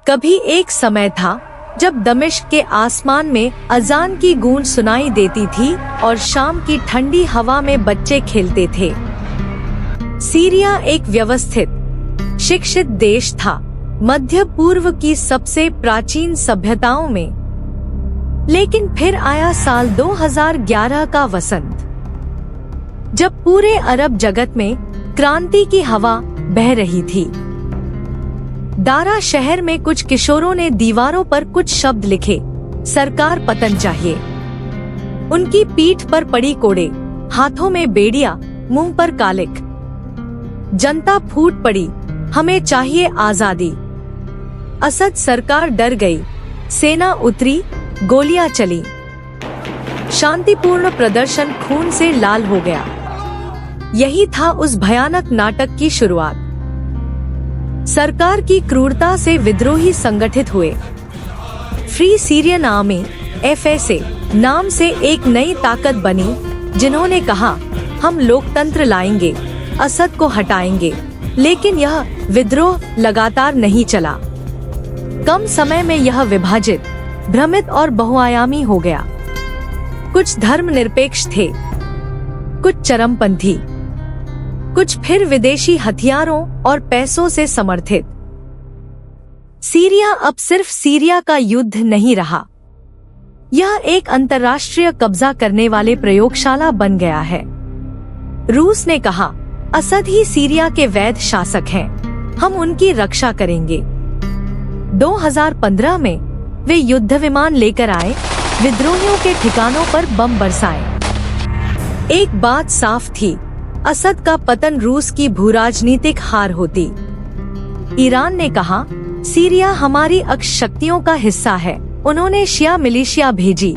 कभी एक समय था जब दमिश्क के आसमान में अजान की गूंज सुनाई देती थी और शाम की ठंडी हवा में बच्चे खेलते थे। सीरिया एक व्यवस्थित, शिक्षित देश था, मध्य पूर्व की सबसे प्राचीन सभ्यताओं में। लेकिन फिर आया साल 2011 का वसंत, जब पूरे अरब जगत में क्रांति की हवा बह रही थी। दारा शहर में कुछ किशोरों ने दीवारों पर कुछ शब्द लिखे, सरकार पतन चाहिए। उनकी पीठ पर पड़ी कोड़े, हाथों में बेड़िया, मुंह पर कालिक। जनता फूट पड़ी, हमें चाहिए आजादी। असद सरकार डर गई, सेना उतरी, गोलियां चली। शांतिपूर्ण प्रदर्शन खून से लाल हो गया। यही था उस भयानक नाटक की शुरुआत। सरकार की क्रूरता से विद्रोही संगठित हुए। फ्री सीरियन आर्मी (FSA) नाम से एक नई ताकत बनी, जिन्होंने कहा, हम लोकतंत्र लाएंगे, असद को हटाएंगे। लेकिन यह विद्रोह लगातार नहीं चला। कम समय में यह विभाजित, भ्रमित और बहुआयामी हो गया। कुछ धर्मनिरपेक्ष थे, कुछ चरमपंथी, कुछ फिर विदेशी हथियारों और पैसों से समर्थित। सीरिया अब सिर्फ सीरिया का युद्ध नहीं रहा, यह एक अंतर्राष्ट्रीय कब्जा करने वाले प्रयोगशाला बन गया है। रूस ने कहा, असद ही सीरिया के वैध शासक हैं, हम उनकी रक्षा करेंगे। 2015 में वे युद्ध विमान लेकर आए, विद्रोहियों के ठिकानों पर बम बरसाए। एक बात साफ थी, असद का पतन रूस की भूराजनीतिक हार होती। ईरान ने कहा, सीरिया हमारी अक्ष शक्तियों का हिस्सा है। उन्होंने शिया मिलिशिया भेजी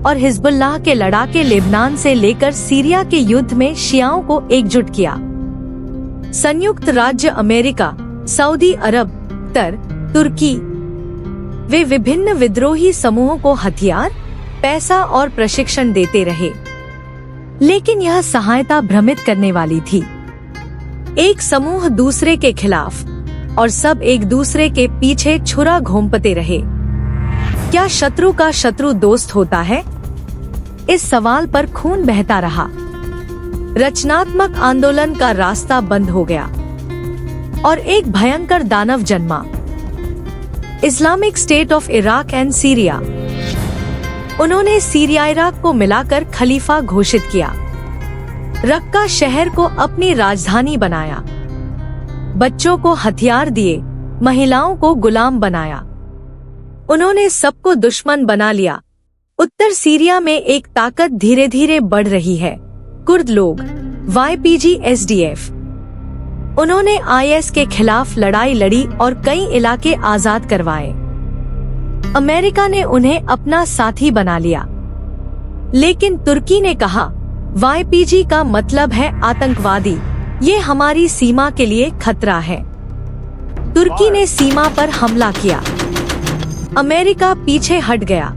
और हिजबुल्लाह के लड़ाके लेबनान से लेकर सीरिया के युद्ध में शियाओं को एकजुट किया। संयुक्त राज्य अमेरिका, सऊदी अरब, तुर्की, वे विभिन्न विद्रोही समूहों को हथियार, पैसा और प्रशिक्षण देते रहे। लेकिन यह सहायता भ्रमित करने वाली थी। एक समूह दूसरे के खिलाफ और सब एक दूसरे के पीछे छुरा घोंपते रहे। क्या शत्रु का शत्रु दोस्त होता है? इस सवाल पर खून बहता रहा। रचनात्मक आंदोलन का रास्ता बंद हो गया और एक भयंकर दानव जन्मा, Islamic state of Iraq and Syria. उन्होंने सीरिया इराक को मिलाकर खलीफा घोषित किया। रक्का शहर को अपनी राजधानी बनाया। बच्चों को हथियार दिए, महिलाओं को गुलाम बनाया। उन्होंने सबको दुश्मन बना लिया। उत्तर सीरिया में एक ताकत धीरे धीरे बढ़ रही है, कुर्द लोग, YPG SDF। उन्होंने IS के खिलाफ लड़ाई लड़ी और कई इलाके आजाद करवाए। अमेरिका ने उन्हें अपना साथी बना लिया। लेकिन तुर्की ने कहा, YPG का मतलब है आतंकवादी, ये हमारी सीमा के लिए खतरा है। तुर्की ने सीमा पर हमला किया। अमेरिका पीछे हट गया।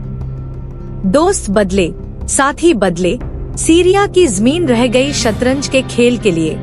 दोस्त बदले, साथी बदले, सीरिया की जमीन रह गई शतरंज के खेल के लिए।